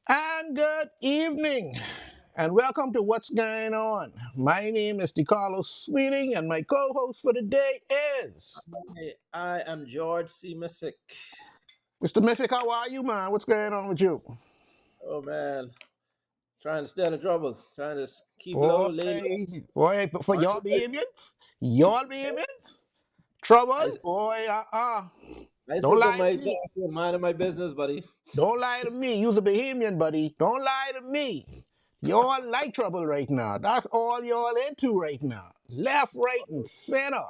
And good evening, and welcome to What's Going On. My name is DeCarlo Sweeting, and my co-host for the day is Hey, I am George C. Missick. Mr. Mythic. How are you, man? What's going on with you? Oh man, trying to stay out of trouble, trying to keep Boy, low, lay low. boy, for Until y'all behaviors, trouble, I, boy, I don't still put lie my to thoughts me. in mind of my business, buddy. Don't lie to me. You's a Bahamian, buddy. Don't lie to me. Y'all like trouble right now. That's all y'all into right now. Left, right, and center.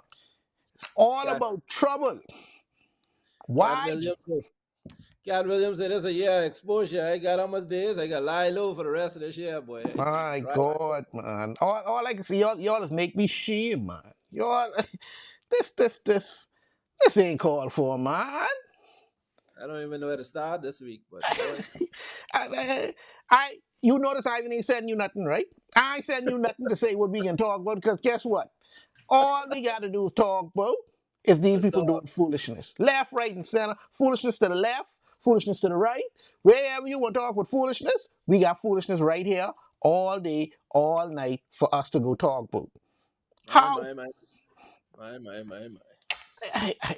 All Cat, about trouble. Cat Why? Williams, Cat Williams said, "This a year exposure. I got how much days? I got lie low for the rest of this year, boy. My Right? God, man. All I can see, y'all just make me shame, man. Y'all, this ain't called for, man. I don't even know where to start this week, but boy, You notice I ain't sending you nothing, right? I ain't sending you nothing to say what we can talk about, because guess what? All we got to do is talk about if these let's people talk. doing foolishness. Left, right, and center. Foolishness to the left, foolishness to the right. Wherever you want to talk about foolishness, we got foolishness right here all day, all night for us to go talk about. My, How? my, my, my. I, I,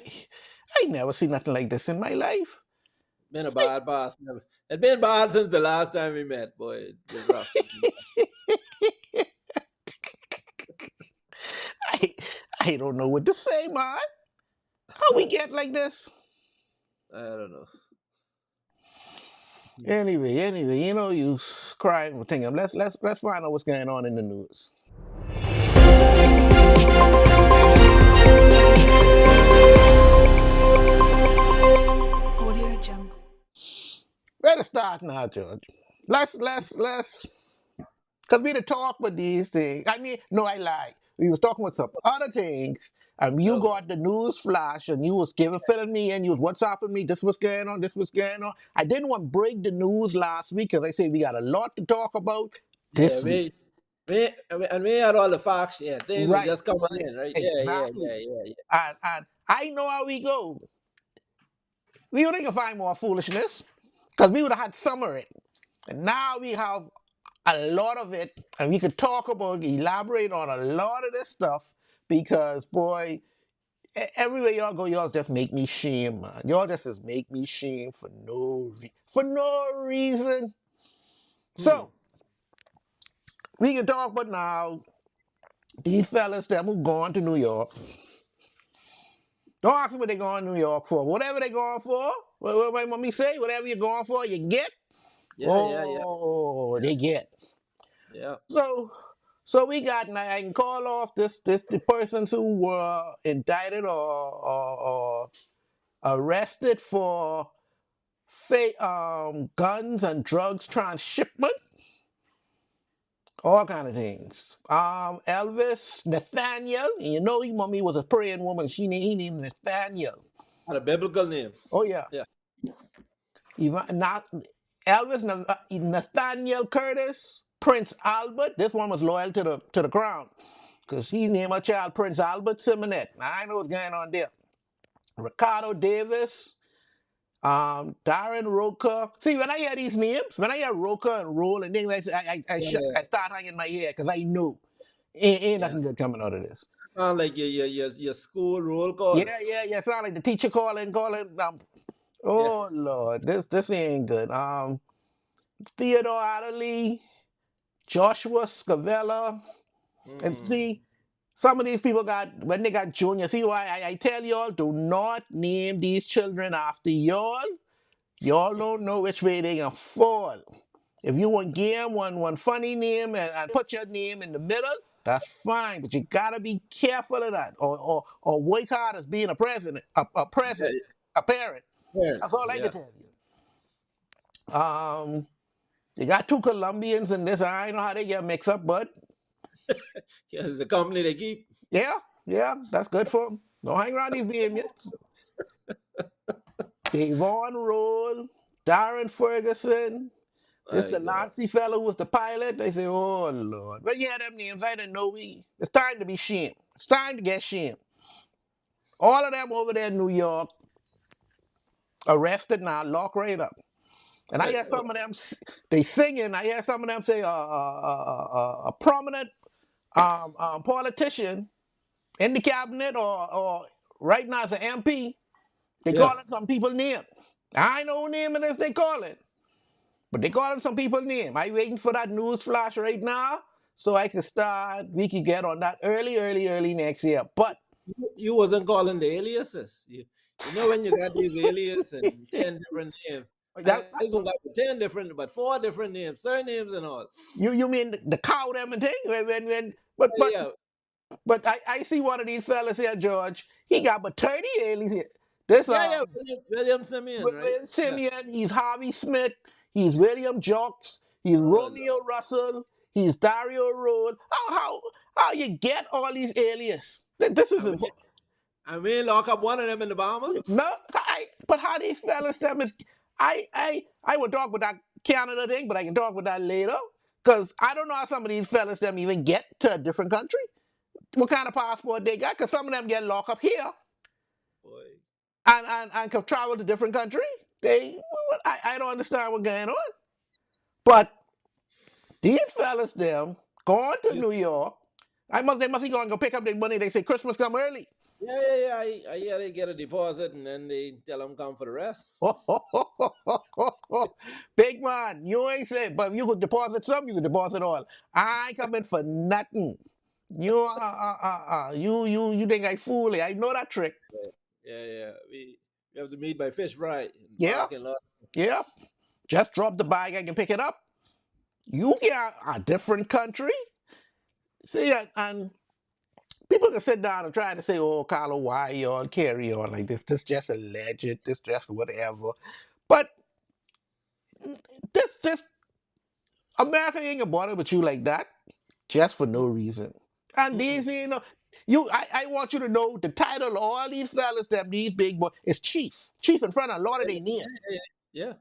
I never seen nothing like this in my life. Been a bad boss. It's been bad since the last time we met, boy. It's been rough. I, I don't know what to say, man. How we get like this? I don't know. Anyway, you crying, thinking. Let's find out what's going on in the news. Audio Jungle. Where to start now, George? Let's, because we to talk with these things. I mean, no, I lie. We was talking with some other things, and you Oh, got the news flash, and you was filling me in. You was WhatsApping me. This was going on. This was going on. I didn't want to break the news last week because I said we got a lot to talk about yeah, this week. and we had all the facts. Yeah, things were Right, just coming right, in, right? exactly. Yeah. And I know how we go. We would can find more foolishness because we would have had some of it. And now we have a lot of it, and we could talk about, elaborate on a lot of this stuff because, boy, everywhere y'all go, y'all just make me shame, man. Y'all just make me shame for for no reason. Hmm. So we can talk about now these fellas them who gone to New York. Don't ask me what they going to New York for. Whatever they going for, what my mommy say, whatever you're going for, you get. Yeah. Oh, they get. Yeah. So, so we got. Now I can call off the persons who were indicted or arrested for guns and drugs transshipment, all kind of things. Elvis Nathaniel, and you know, your mommy was a praying woman. He named Nathaniel. Had a biblical name. Oh yeah, Yeah. even not Elvis Nathaniel Curtis, Prince Albert. This one was loyal to the crown because he named a child Prince Albert Simonet. Now I know what's going on there. Ricardo Davis, Darren Roker. See, when I hear these names, when I hear Roker and Roll and things like that, Yeah. I start hanging my head because I know ain't Yeah. nothing good coming out of this. Sound like your school roll call. Yeah. Sound like the teacher calling. Yeah. Oh Lord, this ain't good. Theodore Adderley, Joshua Scavella, and Hmm. see, some of these people got when they got junior. See why I tell y'all, do not name these children after y'all. Y'all don't know which way they gonna fall. If you want to give them one funny name and put your name in the middle, that's fine. But you gotta be careful of that. Or work hard as being a president, Yeah. a parent. Yeah. That's all I can Yeah. tell you. You got two Colombians in this. I know how they get mixed up, but Yeah. It's the company they keep. yeah, that's good for them. Don't hang around these BMs. Devon Roll, Darren Ferguson, this My the God. Lancy fellow who was the pilot. They say, oh Lord. When you hear them names, I didn't know it's time to be shamed. It's time to get shamed. All of them over there in New York, arrested now, locked right up. And I hear some of them they singing. I hear some of them say a prominent politician in the cabinet or right now as an MP. They Yeah. calling some people name. I know who name it is they call it, but they calling some people name. I waiting for that news flash right now so I can start. We can get on that early next year. But You wasn't calling the aliases. You know when you got these aliases and 10 different names. I that don't got 10 different, but 4 different names, surnames and all. you mean the cow them and thing when but Yeah, yeah, but I see one of these fellas here, George. He got but 30 aliens here. This yeah, yeah. William Simeon, right? William Yeah. Simeon, he's Harvey Smith, he's William Jocks, he's Oh, Romeo Russell, he's Dario Road. How you get all these aliases? This is Lord. important. And we ain't lock up one of them in the Bahamas. No, but how these fellas them is I would talk with that Canada thing, but I can talk with that later. Cause I don't know how some of these fellas them even get to a different country. What kind of passport they got? Cause some of them get locked up here Boy. and can travel to different country. I don't understand what's going on. But these fellas them going to New York. They must be going to go pick up their money. They say Christmas come early. Yeah, yeah, yeah. I hear they get a deposit and then they tell them come for the rest. Big man, you ain't say, but you could deposit some, you could deposit all. I ain't coming for nothing. You think I fool you? I know that trick. Yeah, yeah. We have to meet by fish fry in the Yeah, parking lot. yeah. Just drop the bag, I can pick it up. You get a different country. See, and people can sit down and try to say, oh, Carlo, why you all carry on like this? This just alleged, this just whatever. But this America ain't gonna bother with you like that, just for no reason. And Mm-mm. these, I want you to know the title of all these fellas, them these big boys, is chief. Chief in front of a lot of their name. Yeah.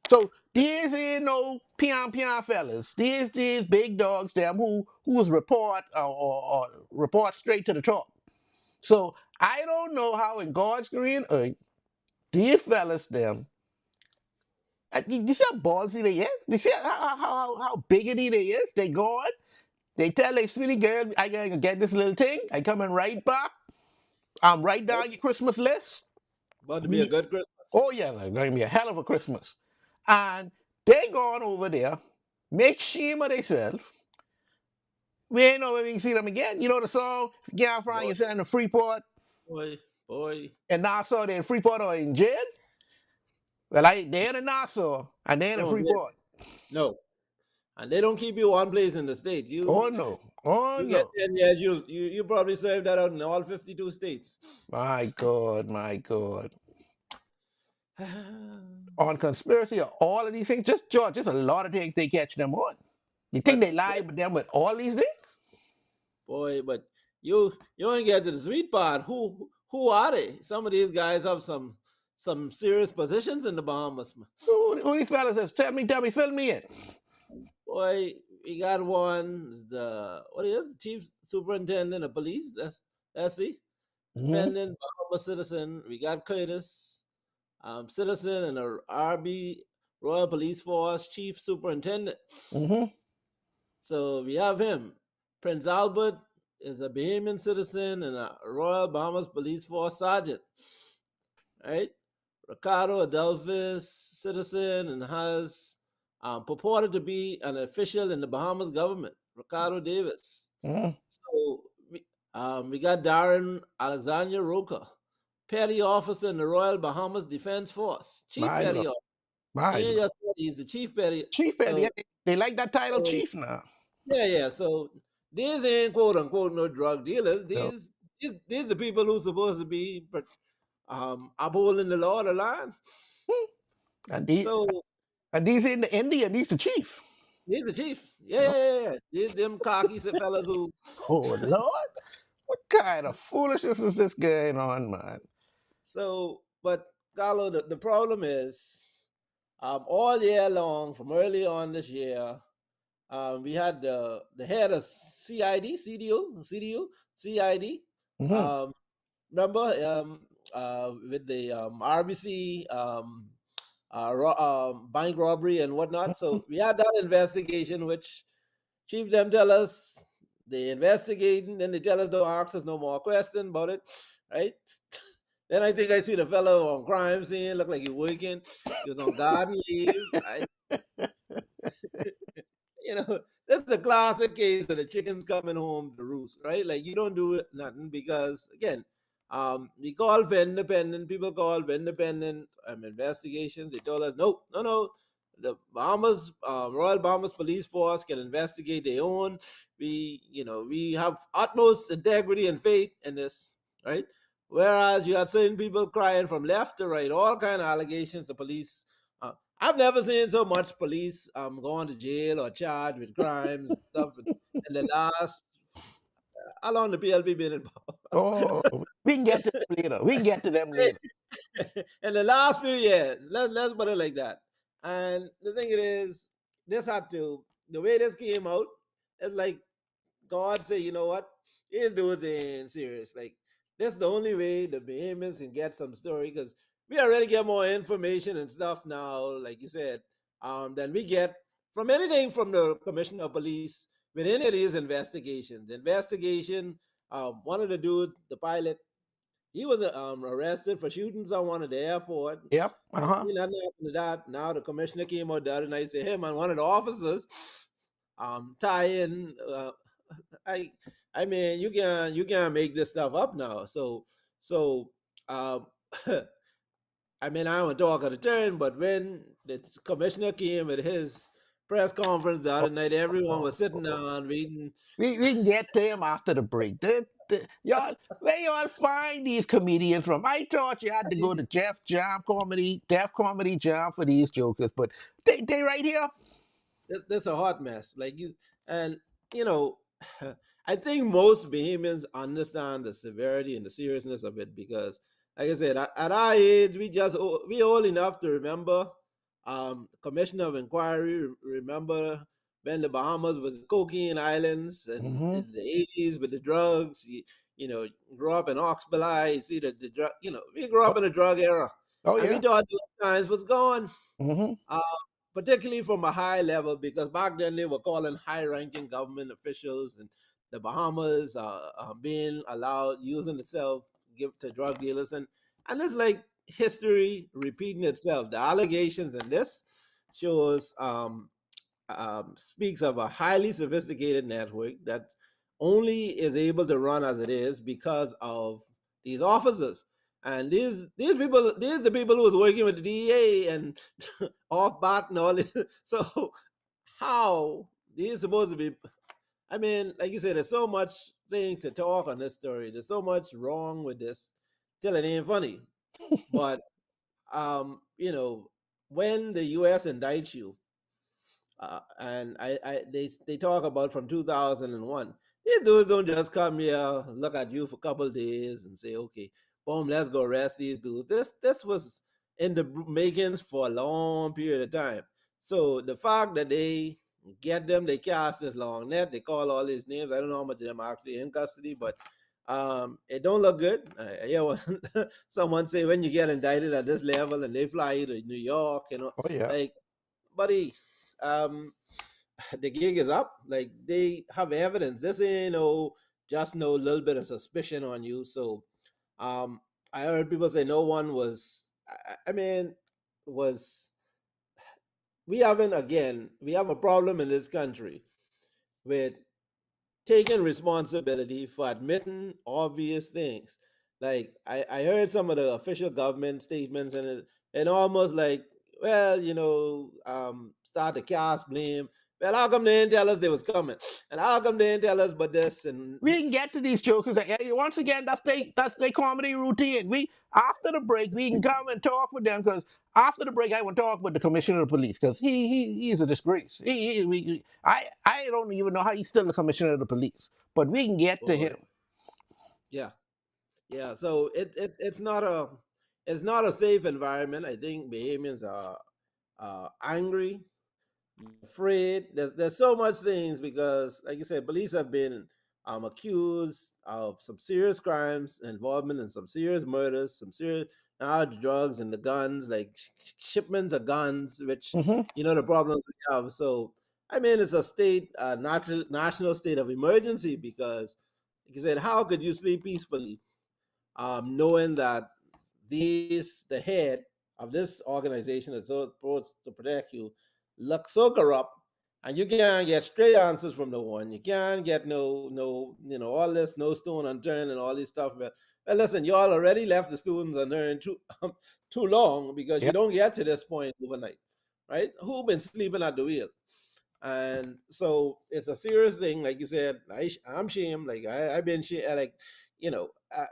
So these ain't no pian fellas. These big dogs, them who's report or report straight to the top. So I don't know how in God's green earth these fellas them. You see how ballsy they is? You see how biggity they is? They going. They tell their sweetie girl, I gotta get this little thing. I coming right back. Write down your Christmas list. About to be a good Christmas. Oh yeah, it's gonna be a hell of a Christmas. And they gone over there, make shame of themselves. We ain't know when we can see them again. You know the song, get out front of Boy, yourself in Freeport, boy. and Nassau, they in Freeport or in jail. Well, they're in Nassau and they're in No, Freeport. no. And they don't keep you one place in the state. Oh no, oh You get no. 10 years, you probably serve that out in all 52 states. My God, my God. On conspiracy or all of these things, just George, just a lot of things they catch them on. You think But they lie with them with all these things? boy, but you ain't get to the sweet part. Who are they? Some of these guys have some serious positions in the Bahamas. Who these fellas is? Tell me, fill me in. Boy, we got one, what is it? Chief Superintendent of Police. That's he. Mm-hmm, Defendant, Bahamas citizen. We got Curtis, citizen and a RB Royal Police Force Chief Superintendent. mm-hmm, So we have him. Prince Albert is a Bahamian citizen and a Royal Bahamas Police Force sergeant. Right? Ricardo Adelphis, citizen and has purported to be an official in the Bahamas government. Ricardo Davis. mm-hmm. So we got Darren Alexander Roca, petty officer in the Royal Bahamas Defense Force, chief My petty Lord, officer. my He ain't Lord. just petty, he's the chief petty. Chief Petty, So, they like that title, so Chief now. yeah. So these ain't quote unquote no drug dealers. So, These are people who's supposed to be upholding the law of the land. and these, So and these in the Indian, these the chief. these are chiefs. Yeah, No. yeah, yeah. These them cocky fellas who. Oh Lord, what kind of foolishness is this going on, man? So, but Carlo, the problem is, all year long, from early on this year, we had the head of CID, CID. Mm-hmm, Remember, with the RBC bank robbery and whatnot. So we had that investigation, which chief them tell us they investigating, then they tell us don't ask us no more question about it, right? Then I think I see the fellow on crime scene, look like he working. He was on garden leave. You know, this is a classic case of the chickens coming home to roost, right? Like you don't do nothing because again, we call for independent. People call for independent investigations. They told us no, no, no. The Bahamas, Royal Bahamas Police Force can investigate their own. We have utmost integrity and faith in this, right? Whereas you had certain people crying from left to right, all kind of allegations. The police I've never seen so much police going to jail or charged with crimes and stuff in the last how long the PLP been involved? Oh, we can get to them later. We can get to them later. In the last few years. Let's put it like that. And the thing it is, this had to the way this came out, it's like God say, you know what? He didn't do anything serious. Like that's the only way the Bahamians can get some story because we already get more information and stuff now, like you said, than we get from anything from the commissioner of police with any of these investigations. The investigation, one of the dudes, the pilot, he was arrested for shootings on one of the airport. Yep. Nothing happened to that. Now the commissioner came out the other night and said, "Him and one of the officers tie in." I I mean you can make this stuff up now. So um I mean I don't talk of the turn, but when the commissioner came at his press conference the other night, everyone was sitting down reading. We can get to him after the break. Y'all, where y'all find these comedians from? I thought you had to go to Def Comedy Jam for these jokers, but they right here. That's a hot mess. Like you and you know, I think most Bahamians understand the severity and the seriousness of it because, like I said, at our age, we old enough to remember Commissioner of Inquiry. Remember when the Bahamas was cocaine islands and Hmm. in the 80s with the drugs. You grew up in Oxborough. You see the drug. We grew up Oh, in a drug era, oh and we yeah. thought those times was gone. Hmm. Uh, Particularly from a high level, because back then they were calling high-ranking government officials and the Bahamas being allowed using itself give to drug dealers, and it's like history repeating itself. The allegations in this shows speaks of a highly sophisticated network that only is able to run as it is because of these officers. And these the people who was working with the DEA and off bat and all this. So how these supposed to be? I mean, like you said, there's so much things to talk on this story. There's so much wrong with this till it ain't funny. But when the U.S. indicts you, and they talk about from 2001. These dudes don't just come here, look at you for a couple of days, and say, "Okay, boom, let's go arrest these dudes." This was in the makings for a long period of time. So the fact that they get them, they cast this long net, they call all these names. I don't know how much of them are actually in custody, but it don't look good. I hear someone say when you get indicted at this level and they fly you to New York, Oh yeah. like buddy, um, the gig is up. Like they have evidence. This ain't just no little bit of suspicion on you. So, um, I heard people say no one was. I mean, was we have a problem in this country with taking responsibility for admitting obvious things. Like I heard some of the official government statements and almost like, well, start to cast blame. Well, how come they didn't tell us they was coming? And how come they didn't tell us but this and We can get to these jokers. Once again, that's their comedy routine. We after the break, we can come and talk with them because after the break, I will talk with the commissioner of police because he's a disgrace. I don't even know how he's still the commissioner of the police, but we can get to him. boy, yeah, yeah. So it's not a safe environment. I think Bahamians are angry, afraid. There's so much things because, like you said, police have been accused of some serious crimes, involvement in some serious murders, some serious the drugs and the guns, like shipments of guns, which Mm-hmm. the problems we have. So I mean, it's a state, national state of emergency because, like I said, how could you sleep peacefully, knowing that the head of this organization that's supposed to protect you looks so corrupt, and you can't get straight answers from no one. You can't get no all this no stone unturned and all this stuff. Well, listen, you all already left the students unturned too long because you Yep. don't get to this point overnight, right? Who been sleeping at the wheel? And so it's a serious thing. Like you said, I'm ashamed. Like I've been like,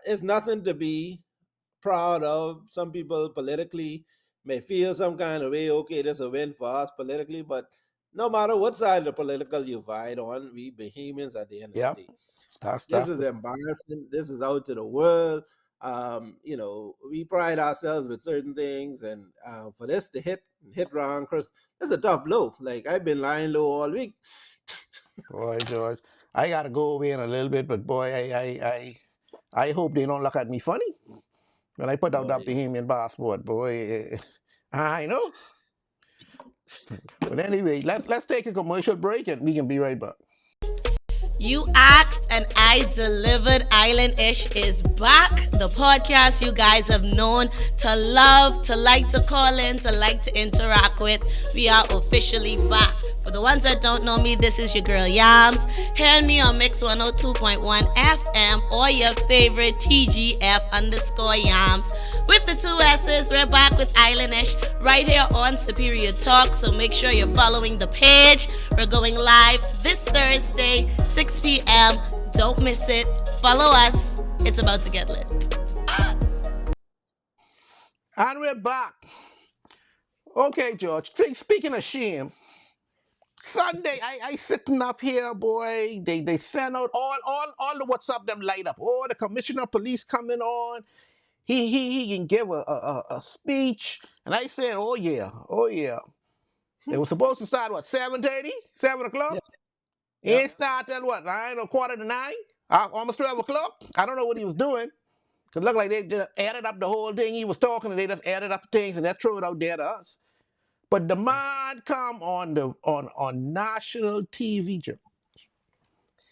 it's nothing to be proud of. Some people politically may feel some kind of way. Okay, this is a win for us politically, but no matter what side of the political you fight on, we Bahamians at the end of the Yep. day. This That's is embarrassing. This is out to the world. We pride ourselves with certain things, and for this to hit wrong, Chris, that's a tough blow. Like I've been lying low all week. boy, George. I gotta go away in a little bit, but boy, I hope they don't look at me funny when I put out that Boy, Bahamian passport, boy. I know. But anyway, let's take a commercial break and we can be right back. You asked and I delivered. Island Ish is back. The podcast you guys have known to love, to like to call in, to like to interact with. We are officially back. For the ones that don't know me, this is your girl Yams. Hear me on Mix 102.1 FM or your favorite TGF_Yams. With the two S's, we're back with Islanish right here on Superior Talk. So make sure you're following the page. We're going live this Thursday, 6 p.m. Don't miss it. Follow us. It's about to get lit. And we're back. Okay, George. Speaking of shame, Sunday I sitting up here, boy. They send out all the WhatsApp them light up. Oh, the commissioner of police coming on. He can give a speech, and I said, oh yeah, oh yeah. They were supposed to start what 7:30, 7 o'clock. yeah, He yeah, ain't start till what 9 or quarter to 9, almost 12 o'clock. I don't know what he was doing. Cause look like they just added up the whole thing he was talking, and they just added up things and that's throw it out there to us. But the man come on the on national TV.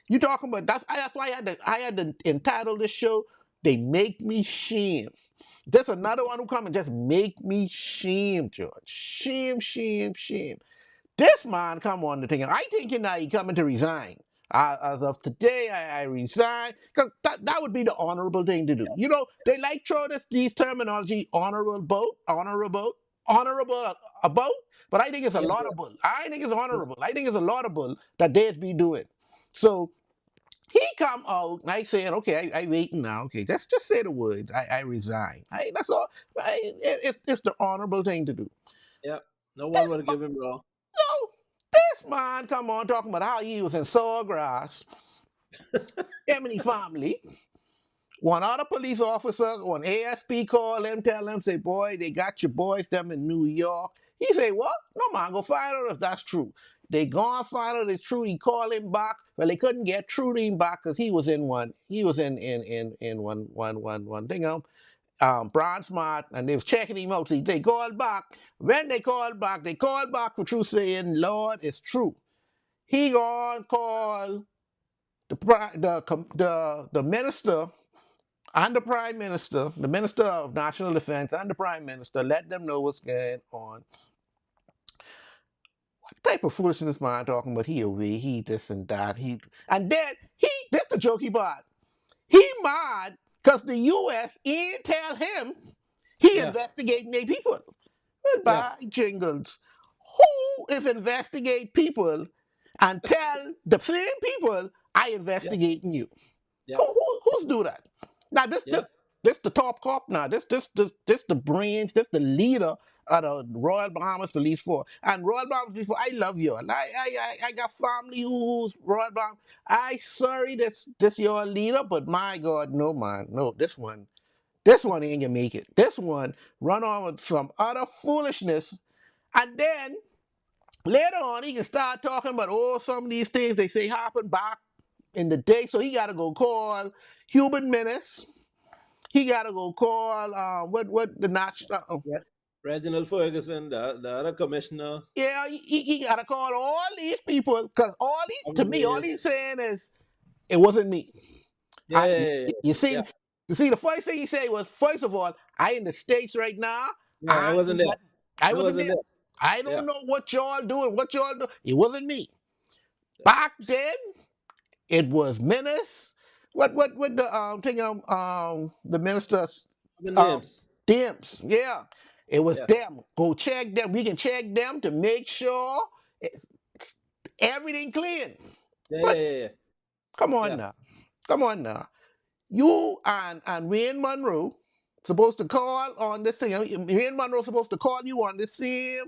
You talking about that's why I had to entitle this show. They make me shame. There's another one who come and just make me shame, George. Shame, shame, shame. This man come on the thing. I thinking that he coming to resign. As of today, I resign because that would be the honorable thing to do. You know, they like throw these terminology honorable about, but I think it's a yeah, laudable. I think it's honorable. I think it's a laudable that they be doing. So he come out and I saying, okay, I waiting now. Okay, let's just say the words. I resign. That's all. It's the honorable thing to do. yeah. No one would give him wrong. So this man come on talking about how he was in Sawgrass, Emily family. One other police officer, one ASP call him, tell him, say, boy, they got your boys them in New York. He say, what? No man, go find out if that's true. They gone find out it's true. He called him back. Well, they couldn't get through to him back because he was in one. He was in one thing Brown Smart, and they was checking him out. See, they called back. When they called back for true saying, Lord, it's true. He gonna call the minister and the prime minister, the minister of national defense and the prime minister, let them know what's going on. What type of foolishness man talking about? He away, he this and that, and then this the jokey part. He mad because the U.S. ain't tell him he Yeah, investigating their people. yeah, Goodbye, jingles. Who is investigate people and tell the same people I yeah, investigating you? yeah, Who's do that? Now yeah, this the top cop now. This the brains. This the leader of the Royal Bahamas Police Force. And Royal Bahamas Police Force, I love you. And I got family who's Royal Bahamas. I sorry this your leader, but my God, no man, no this one ain't gonna make it. This one run on with some other foolishness, and then later on he can start talking about some of these things they say happened back in the day. So he got to go call Human Menace He got to go call what the national. Reginald Ferguson, the other commissioner. Yeah, he got to call all these people because to me, all he's saying is it wasn't me. Yeah, I yeah, yeah, yeah. you see Yeah, you see the first thing he said was, first of all, I in the States right now. yeah, I wasn't there. I I wasn't wasn't there. there. I Yeah. don't know what y'all doing. What y'all do? It wasn't me. Back then, it was Menace. What the thing the ministers The um names. Dimps. Yeah. It was Yeah. them. Go check them. We can check them to make sure it's everything clean. Yeah, yeah, But yeah, yeah. come on Yeah. now. Come on now. You and Wayne Monroe supposed to call on this thing. Wayne Monroe supposed to call you on the same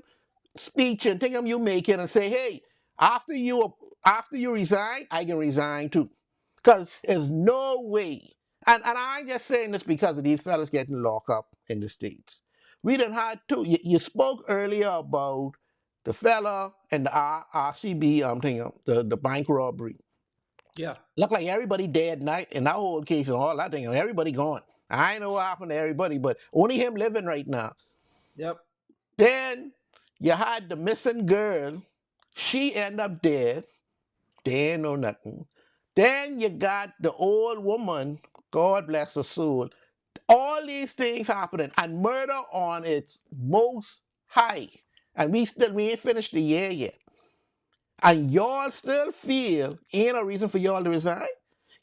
speech and thing you making and say, hey, after you resign, I can resign too. Because there's no way. And I ain't just saying this because of these fellas getting locked up in the States. We done had to. You spoke earlier about the fella and the RCB thing, the bank robbery. Yeah. Look like everybody dead night in that whole case and all that thing. Everybody gone. I know what happened to everybody, but only him living right now. Yep. Then you had the missing girl. She end up dead. They ain't know nothing. Then you got the old woman. God bless her soul. All these things happening and murder on its most high. And we ain't finished the year yet. And y'all still feel ain't a reason for y'all to resign?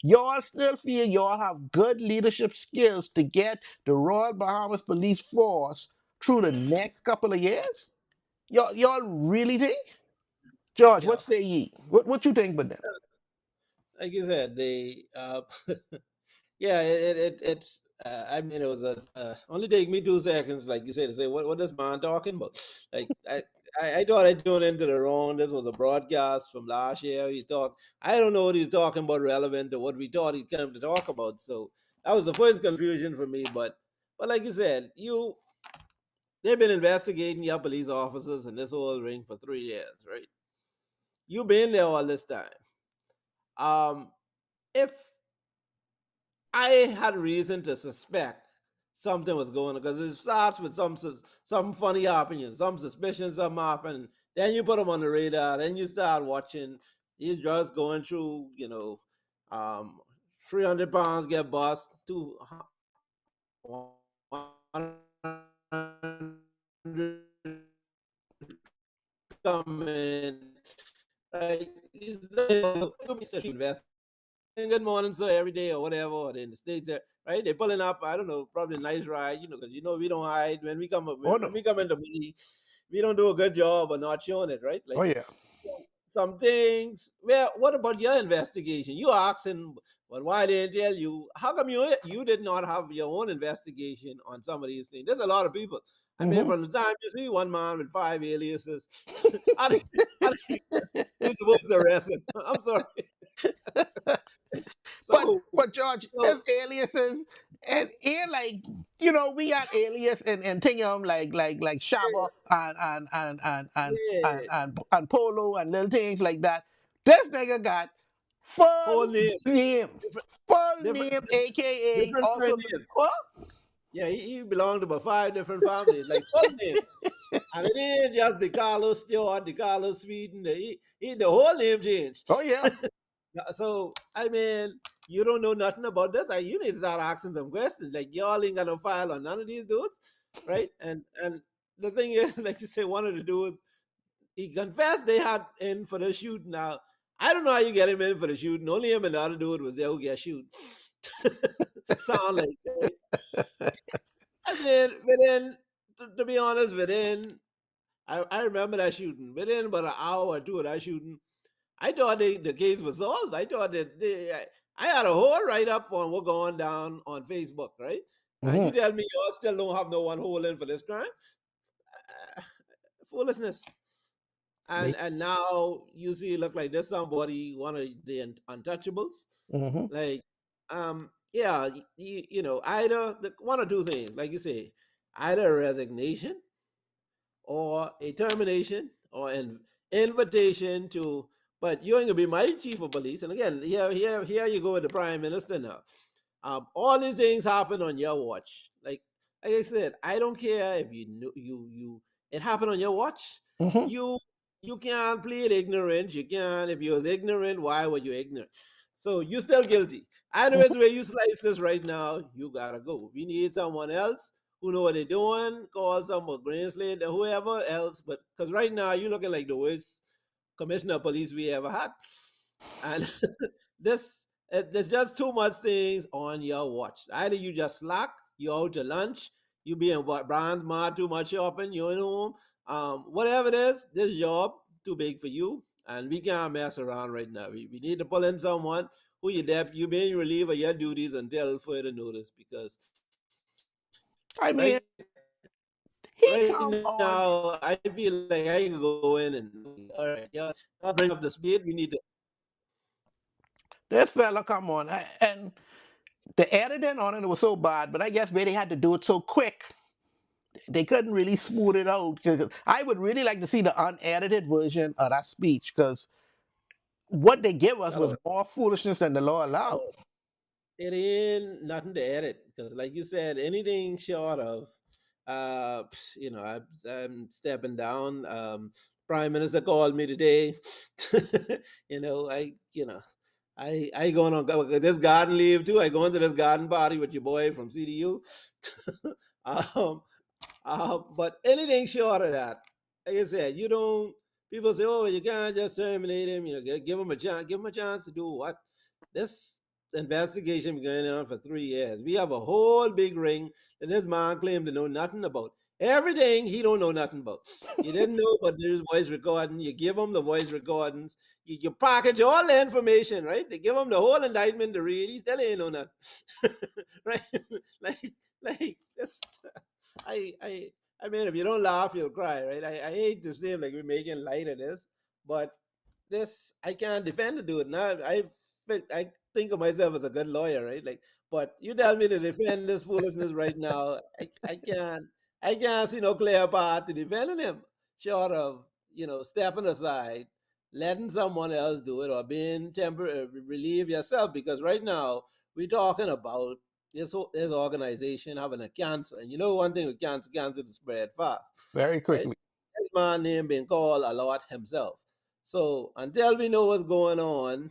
Y'all still feel y'all have good leadership skills to get the Royal Bahamas Police Force through the next couple of years? Y'all really think? George, Yeah. what say ye? What you think about them? Like you said, they yeah, it's I mean, it was a only take me 2 seconds, like you said, to say what this man talking about. Like I thought I tuned into the wrong. This was a broadcast from last year. He talked. I don't know what he's talking about relevant to what we thought he came to talk about. So that was the first confusion for me. But like you said, they've been investigating your police officers in this whole ring for 3 years, right? You've been there all this time. Um, if I had reason to suspect something was going on because it starts with some funny happening, some suspicion, something happened. Then you put them on the radar. Then you start watching these drugs going through. 300 pounds get bust, 100 come in. Right? Invest good morning, sir, every day or whatever, or in the States, right? They're pulling up, I don't know, probably a nice ride, because we don't hide when we come up, Oh when no. we come into money, we don't do a good job of not showing it, right? Oh Like yeah. some things. Well, what about your investigation? You asking, well, why didn't tell you? How come you did not have your own investigation on some of these things? There's a lot of people. I mean, Mm-hmm. from the time you see one man with 5 aliases, how do who's supposed to arrest him? I'm sorry. but So, but George, so there's aliases and like we got alias and thing like Shaba yeah, and Polo and little things like that. This nigga got full whole name, name, different, full different, name, aka different also surnames. what? Yeah, he belonged to about 5 different families, like full names. And it ain't just the Carlos Stewart, the Carlos Sweden, the whole name changed. Oh yeah. So, I mean, you don't know nothing about this. You need to start asking some questions. Like, y'all ain't got no file on none of these dudes, right? And the thing is, like you say, one of the dudes, he confessed they had in for the shooting. Now, I don't know how you get him in for the shooting. Only him and the other dude was there who get shoot. Sound like, right? I mean, to be honest, I remember that shooting. Within about an hour or two of that shooting, I thought the case was solved. I thought that I had a whole write up on what going down on Facebook, right? And you Mm-hmm. tell me y'all still don't have no one hole in for this crime? Uh, Foolishness. And now you see it look like there's somebody, one of the untouchables. Mm-hmm. Like, yeah, either one or two things, like you say, either a resignation or a termination or an invitation to, but you ain't gonna be my chief of police. And again, here you go with the prime minister now. All these things happen on your watch. Like I said, I don't care if you know you it happened on your watch. Hmm. You you can't plead ignorance. You can't. If you was ignorant, why were you ignorant? So you still guilty. Either which way you slice this right now, you gotta go. We need someone else who know what they're doing. Call someone Greenslade or whoever else. But because right now you're looking like the worst commissioner of police we ever had, and there's just too much things on your watch. Either you just slack, you out to lunch, you being brand mad too much shopping, you in home, whatever it is, this job too big for you, and we can't mess around right now. We need to pull in someone who you being relieved of your duties until further notice, because I right mean, he right come now on. I feel like I can go in and all right, y'all bring up the speed. We need to. This fella come on, and the editing on it was so bad, but I guess maybe they had to do it so quick. They couldn't really smooth it out. 'Cause I would really like to see the unedited version of that speech because what they give us was Hello. more foolishness than the law allowed. It ain't nothing to edit because, like you said, anything short of, I'm stepping down. Prime Minister called me today. you know, I, you know, I going on this garden leave too. I go into this garden party with your boy from CDU. um, but anything short of that, like I said, you don't. People say, "Oh, you can't just terminate him." Give him a chance. Give him a chance to do what? This investigation been going on for 3 years. We have a whole big ring that this man claimed to know nothing about. Everything he don't know nothing about. You didn't know, but there's voice recording. You give him the voice recordings. You package all the information, right? They give him the whole indictment to read. He still ain't know nothing, right? like, like this. I, I, I mean, if you don't laugh, you'll cry, right? I hate to seem like we're making light of this, but this I can't defend to do it now. I think of myself as a good lawyer, right? Like, but you tell me to defend this foolishness right now. I can't see no clear path to defending him, short of stepping aside, letting someone else do it, or being temporary relieve yourself. Because right now we're talking about this organization having a cancer, and one thing with cancer to spread fast, Very right? quickly. This man name being called a lot himself. So until we know what's going on,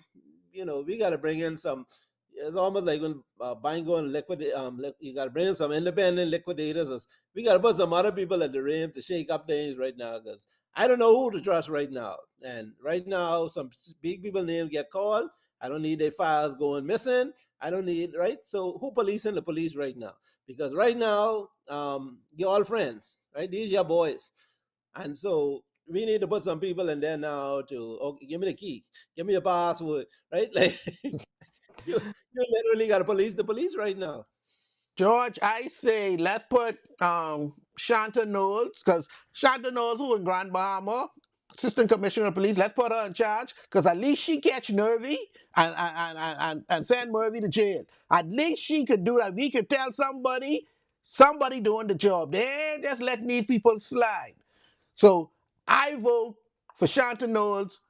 we got to bring in some. It's almost like when buying going liquidate. You got to bring in some independent liquidators. We got to put some other people at the rim to shake up things right now, because I don't know who to trust right now. And right now, some big people names get called. I don't need their files going missing. I don't need, right. So who policing the police right now? Because right now, you're all friends, right? These are your boys, and so we need to put some people in there now to, okay, give me the key, give me a password, right? Like you literally got to police the police right now. George, I say let's put Shanta Knowles, because Shanta Knowles, who in Grand Bahama, Assistant Commissioner of Police, let's put her in charge, because at least she catch Nervy and send Nervy to jail. At least she could do that. We could tell somebody doing the job. They ain't just letting these people slide. So I vote for Shanta Knowles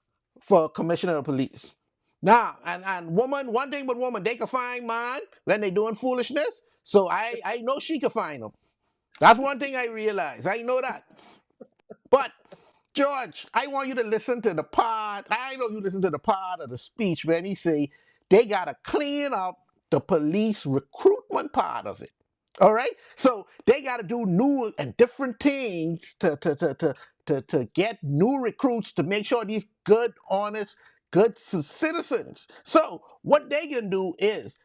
for Commissioner of Police. Now, and woman, one thing with woman, they can find man when they doing foolishness. So I know she can find them. That's one thing I realize. I know that. But George, I want you to listen to the part. I know you listen to the part of the speech when he say they gotta clean up the police recruitment part of it. All right, so they got to do new and different things to get new recruits to make sure these good, honest, good citizens. So what they can do is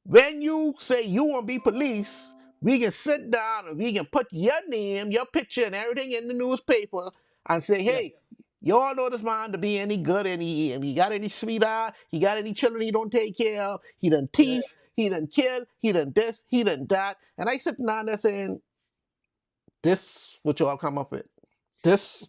when you say you want to be police, we can sit down and we can put your name, your picture, and everything in the newspaper and say, Yeah, hey, you all know this man to be any good, he got any sweetheart, he got any children he don't take care of, he done yeah, thief, he done kill, he done this, he done that. And I sitting down there saying, this what y'all come up with. This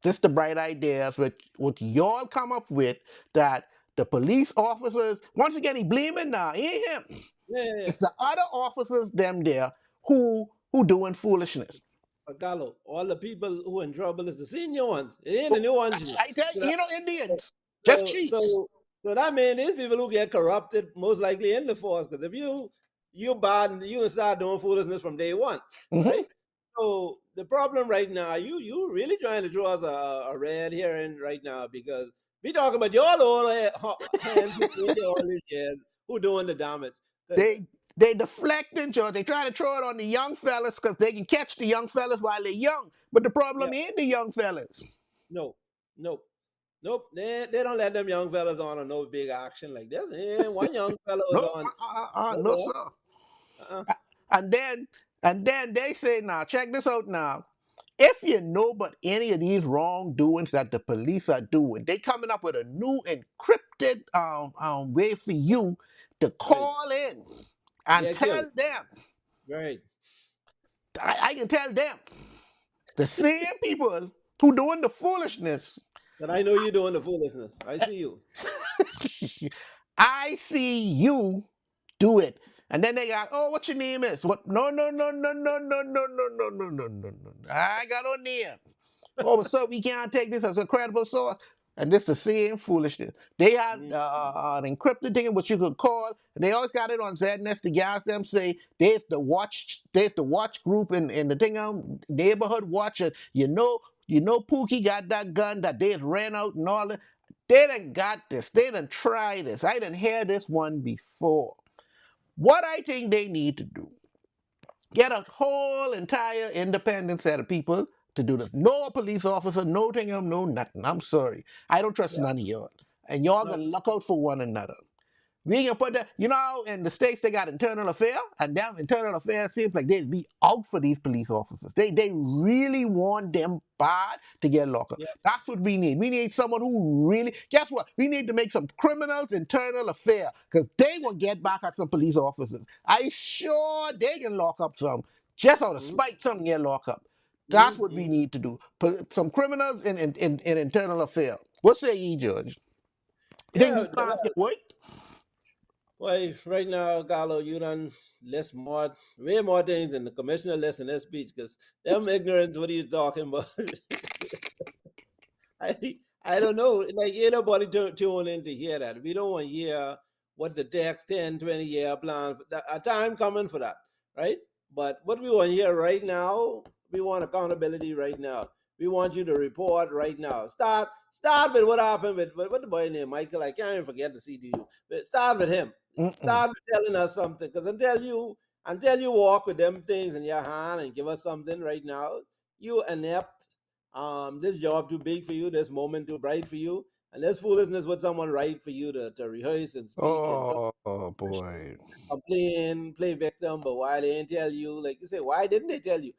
this the bright ideas what y'all come up with that the police officers, once again, he blaming now. He ain't him. yeah, yeah, yeah. It's the other officers them there who doing foolishness. But Gallo, all the people who in trouble is the senior ones. It ain't So the new ones. You know. I tell You know, you, Indians, just So, cheats. so So that means these people who get corrupted most likely in the force. Because if you bad and you start doing foolishness from day one, Hmm. right? So the problem right now, you really trying to draw us a red herring right now because we talking about your old hands who been here all these years who doing the damage. 'Cause They deflecting, George. They try to throw it on the young fellas because they can catch the young fellas while they're young. But the yeah, problem ain't the young fellas. no, nope. Nope, they don't let them young fellas on no big action like this. And one young fellow was No, on. No, no, boss. sir. Uh-uh. And then they say, now check this out now. If you know but any of these wrongdoings that the police are doing, they coming up with a new encrypted way for you to Right. call in and Get killed. tell them. Right. I can tell them the same people who doing the foolishness. But I know you're doing the foolishness. I see you. I see you do it. And then they got, oh, what your name is? What? No, no, no, no, no, no, no, no, no, no, no, no, no. I got no name. Oh, so we can't take this as a credible source. And this the same foolishness. They had Mm, an encrypted thing which you could call. And they always got it on ZNS. The guys them say there's the watch group in the thing neighborhood watch. And you know Pookie got that gun that they ran out and all that. They done got this. They done try this. I done hear this one before. What I think they need to do, get a whole entire independent set of people to do this. No police officer, no thing, no nothing. I'm sorry. I don't trust yeah. none of y'all. And y'all No. gonna look out for one another. We can put that, in the States they got internal affair, and them internal affairs seems like they'd be out for these police officers. They really want them bad to get locked up. Yeah. That's what we need. We need someone who really, guess what? We need to make some criminals internal affair, because they will get back at some police officers. I sure they can lock up some, just out of Mm, spite, some get locked up. That's mm, what we mm. need to do. Put some criminals in internal affair. What say ye, Judge? You think Yeah. these crimes can work? Well, right now, Gallo, you done list way more things than the commissioner list in this speech because them ignorant what he's talking about. I don't know. Like, ain't nobody tune in to hear that. We don't want to hear what the next 10, 20-year plan, a time coming for that, right? But what we want to hear right now, we want accountability right now. We want you to report right now. Start with what happened with what the boy named Michael. I can't even forget the CDU. But start with him. Mm-mm. Start with telling us something. Because until you walk with them things in your hand and give us something right now, you inept. This job too big for you, this moment too bright for you, and this foolishness with someone right for you to rehearse and speak and Oh, boy. complain, play victim, but why they ain't tell you, like you say, why didn't they tell you?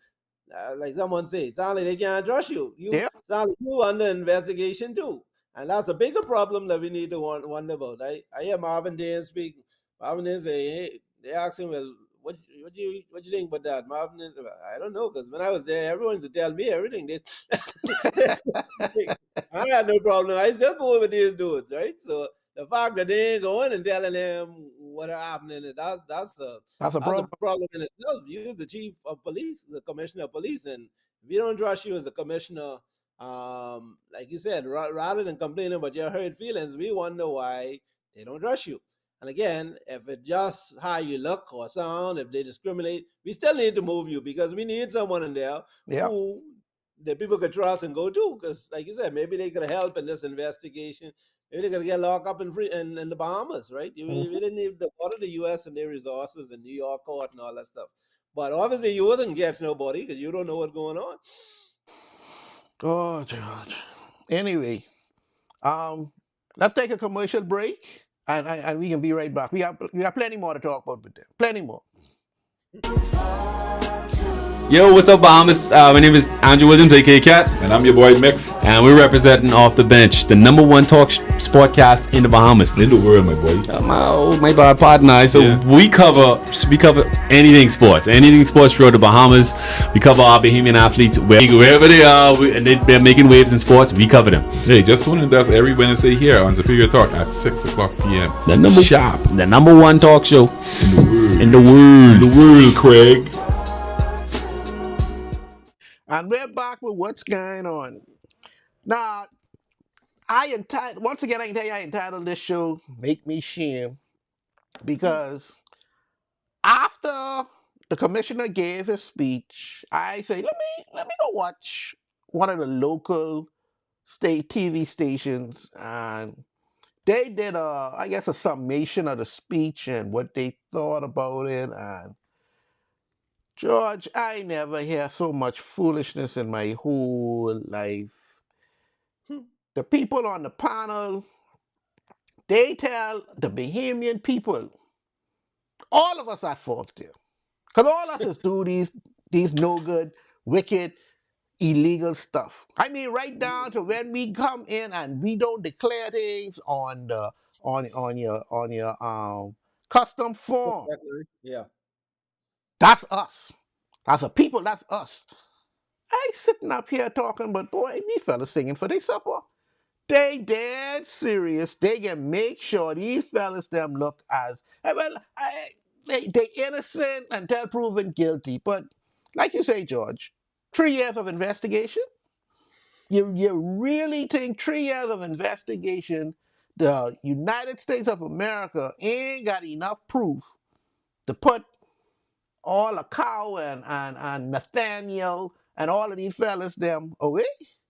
Like someone say, it sounds like they can't trust you. You Yeah. sound like you under investigation too. And that's a bigger problem that we need to wonder about. I hear Marvin Dane speak. Marvin Dane say, hey, they ask him, well, what you think about that? Marvin Dane say, I don't know, because when I was there, everyone used to tell me everything. I got no problem. I still go with these dudes, right? So the fact that they ain't going and telling them what happening, that's a That's a that's a problem. problem in itself. You're the chief of police, the commissioner of police, and if you don't trust you as a commissioner, like you said, rather than complaining about your hurt feelings, we wonder why they don't trust you. And again, if it's just how you look or sound, if they discriminate, we still need to move you because we need someone in there Yeah. who the people could trust and go to. Because, like you said, maybe they could help in this investigation. Maybe they're gonna get locked up in the Bahamas, right? We Mhm. didn't need the part of the U.S. and their resources and New York court and all that stuff. But obviously, you wasn't get nobody because you don't know what's going on. Oh, George. Anyway, um, let's take a commercial break, and we can be right back. We got plenty more to talk about with them. Plenty more. Yo, what's up, Bahamas? My name is Andrew Williams, aka Cat, And I'm your boy Mix. and we're representing Off the Bench, the number one talk sportcast in the Bahamas. In the world, my boy. My bad partner. So Yeah. we cover anything sports throughout the Bahamas. We cover our Bahamian athletes wherever they are, and they're making waves in sports. We cover them. Hey, just tune in to us every Wednesday here on Superior Talk at 6 o'clock p.m. The number Sharp. the number one talk show In the world. in the world. The world, Craig. And we're back with what's going on. Now, once again, I can tell you, I entitled this show "Make Me Shame" because after the commissioner gave his speech, I say, let me go watch one of the local state TV stations, and they did I guess a summation of the speech and what they thought about it. And George, I never hear so much foolishness in my whole life. The people on the panel, they tell the Bahamian people, all of us at fault there. Because all of us is do these no good, wicked, illegal stuff. I mean, right down to when we come in and we don't declare things on the on your custom form. Yeah. That's us. That's the people. That's us. I ain't sitting up here talking, but boy, these fellas singing for their supper. They dead serious. They can make sure these fellas them look as well. They innocent until proven guilty. But like you say, George, 3 years of investigation. You really think 3 years of investigation, the United States of America ain't got enough proof to put all a cow and Nathaniel and all of these fellas them away?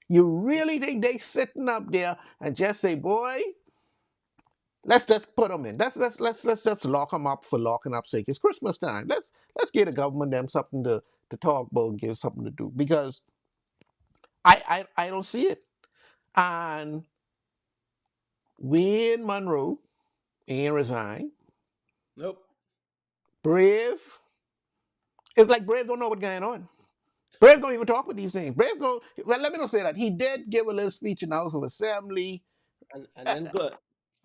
You really think they sitting up there and just say, boy, let's just put them in. Let's just lock them up for locking up sake. It's Christmas time. Let's give the government them something to talk about and give something to do, because I don't see it. And Wayne Monroe ain't resign. Nope. Brave, it's like Brave don't know what's going on. Brave don't even talk with these things. Brave don't. Well, let me not say that. He did give a little speech in the House of Assembly. And then good.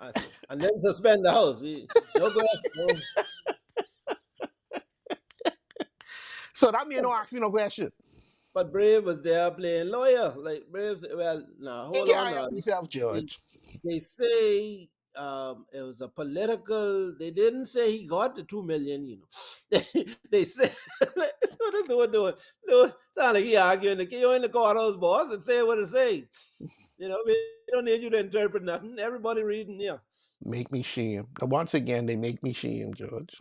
And then suspend the house. No good. No. So that mean don't ask me no question. But Brave was there playing lawyer. Like Brave said, well, now He hold on can't now. help himself, They, George. they say it was a political. They didn't say he got the 2 million. They said that's what they're doing. Sound like he arguing. You in the courthouse, boss, and say what it say. We don't need you to interpret nothing. Everybody reading, yeah. Make me shame. Once again, they make me shame, George.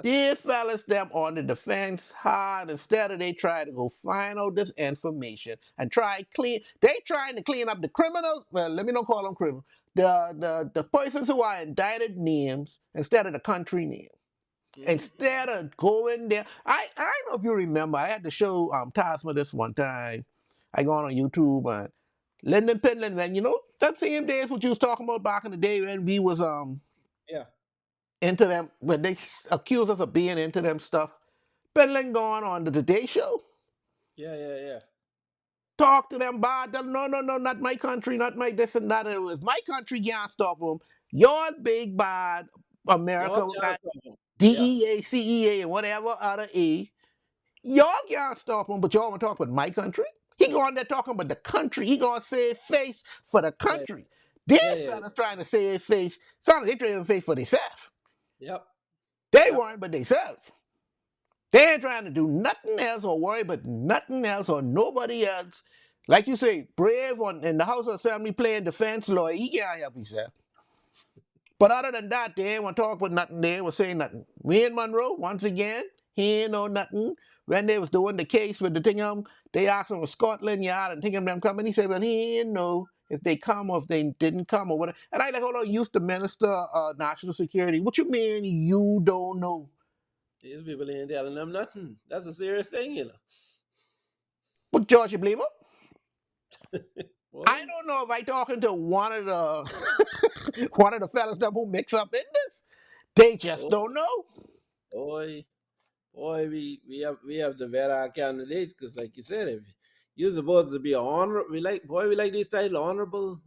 These fellas them on the defense hard instead of they try to go find out this information and try clean. They trying to clean up the criminals. Well, let me not call them criminals. The persons who are indicted names instead of the country name. Instead of going there, I don't know if you remember. I had to show Tasma this one time. I go on YouTube and Lyndon Pinland, man. That same days what you was talking about back in the day when we was Yeah. into them, when they accuse us of being into them stuff. Pinland going on the Today Show, Yeah. talk to them bad. No, not my country, not my this and that. If my country can't stop them, your big bad Y'all America can't got stop him. Yeah. DEA, CEA, and whatever other A. Y'all can't stop him, but y'all want to talk about my country? He going there talking about the country. He going to save face for the Right. country. These Yeah. fellas trying to save face. Sound like they trying to face for themselves. Yep. They Yep. weren't, but themselves. They ain't trying to do nothing else or worry about nothing else or nobody else. Like you say, Brave in the House of Assembly playing defense lawyer, he can't help himself. But other than that, they ain't want to talk about nothing. They ain't want to say nothing. Wayne Monroe, once again, he ain't know nothing. When they was doing the case with the thing, they asked him, was Scotland Yard and thing them coming? He said, well, he ain't know if they come or if they didn't come or whatever. And I like, hold on, you the Minister of National Security. What you mean you don't know? These people ain't telling them nothing. That's a serious thing. But George, you believe him? Boy, I don't know if I talking to one of the one of the fellas that who mix up in this. They just boy, don't know. boy, we have to vet our candidates because, like you said, if you're supposed to be honorable, we like this title, honorable.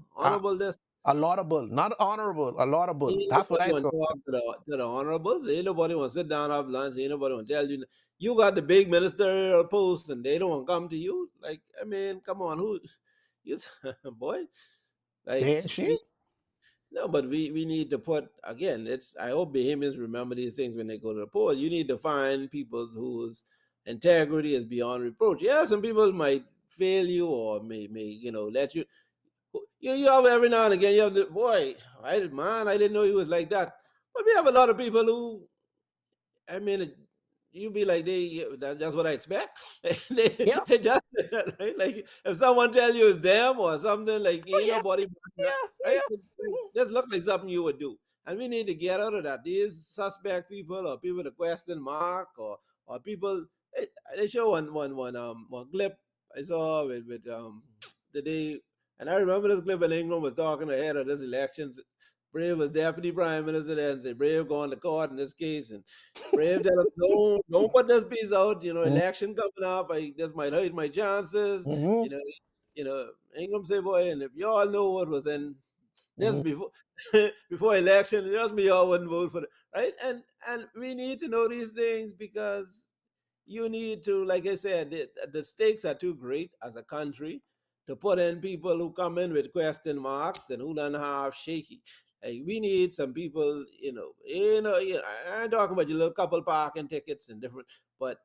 This A laudable, not honorable, a laudable. ain't That's what nobody I want to thought. talk to the honorables. Ain't nobody want to sit down have lunch. Ain't nobody want to tell you you got the big ministerial post and they don't want to come to you. Like, I mean, come on, who you boy? Like They ain't shit. no, but we need to put again. I hope Bahamians remember these things when they go to the poll. You need to find people whose integrity is beyond reproach. Yeah, some people might fail you or may let you. you have every now and again. You have the boy. I didn't know he was like that. But we have a lot of people who, I mean, you be like that's what I expect. Yeah, They just right? Like if someone tell you it's them or something, like oh ain't yeah, nobody, right? yeah, It yeah. just look like something you would do, and we need to get out of that. These suspect people or people with question mark or people. They show one clip I saw with the day, and I remember this clip when England was talking ahead of this elections. Brave was deputy prime minister there and said Brave going to court in this case, and Brave tell him, don't put this piece out. Mhm, Election coming up. This might hurt my chances. mhm, You know, Ingram say, boy, and if y'all know what was in this mhm. before before election, just me y'all wouldn't vote for it, right? And we need to know these things because you need to, like I said, the stakes are too great as a country to put in people who come in with question marks and who don't have shaky. Hey, we need some people, I ain't talking about your little couple parking tickets and different, but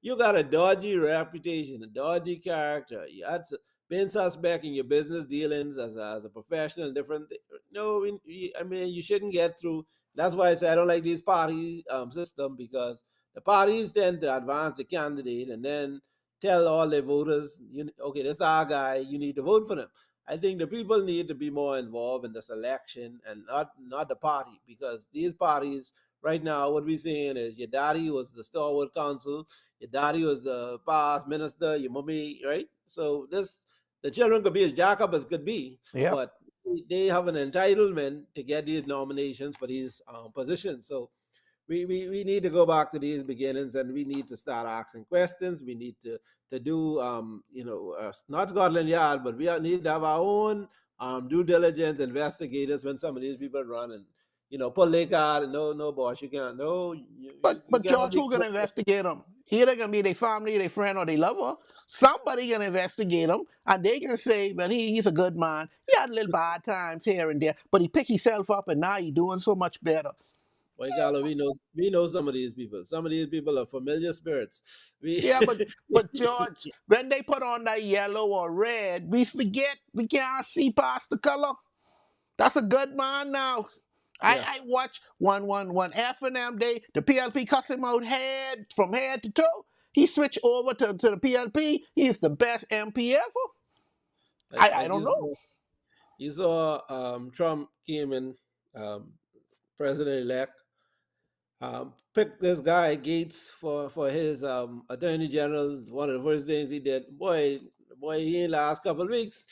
you got a dodgy reputation, a dodgy character. You had been suspect in your business dealings as a professional and different. No, I mean, you shouldn't get through. That's why I say I don't like these party system because the parties tend to advance the candidate and then tell all their voters, okay, this is our guy, you need to vote for him. I think the people need to be more involved in this election and not the party because these parties right now, what we're seeing is your daddy was the stalwart council, your daddy was the past minister, your mommy, right? So the children could be as jack up as could be, Yep. but they have an entitlement to get these nominations for these positions. So we need to go back to these beginnings and we need to start asking questions. We need to do not Scotland Yard, but we need to have our own due diligence investigators when some of these people run and pull their card and no boss, you can't, no, you But cannot George, be. who gonna investigate them? Either gonna be their family, their friend, or their lover. Somebody gonna investigate him, and they can say, "Well, he's a good man. He had little bad times here and there, but he picked himself up, and now he's doing so much better." Boy, Carlo, we know some of these people. Some of these people are familiar spirits. We Yeah, but George, when they put on that yellow or red, we forget we can't see past the color. That's a good man now. yeah. I watch one F&M day, the PLP cuss him out from head to toe. He switched over to the PLP. He's the best MP ever. I Like don't know. you saw Trump came in, president elect, picked this guy Gates for his attorney general. One of the first things he did, boy, he in last couple of weeks,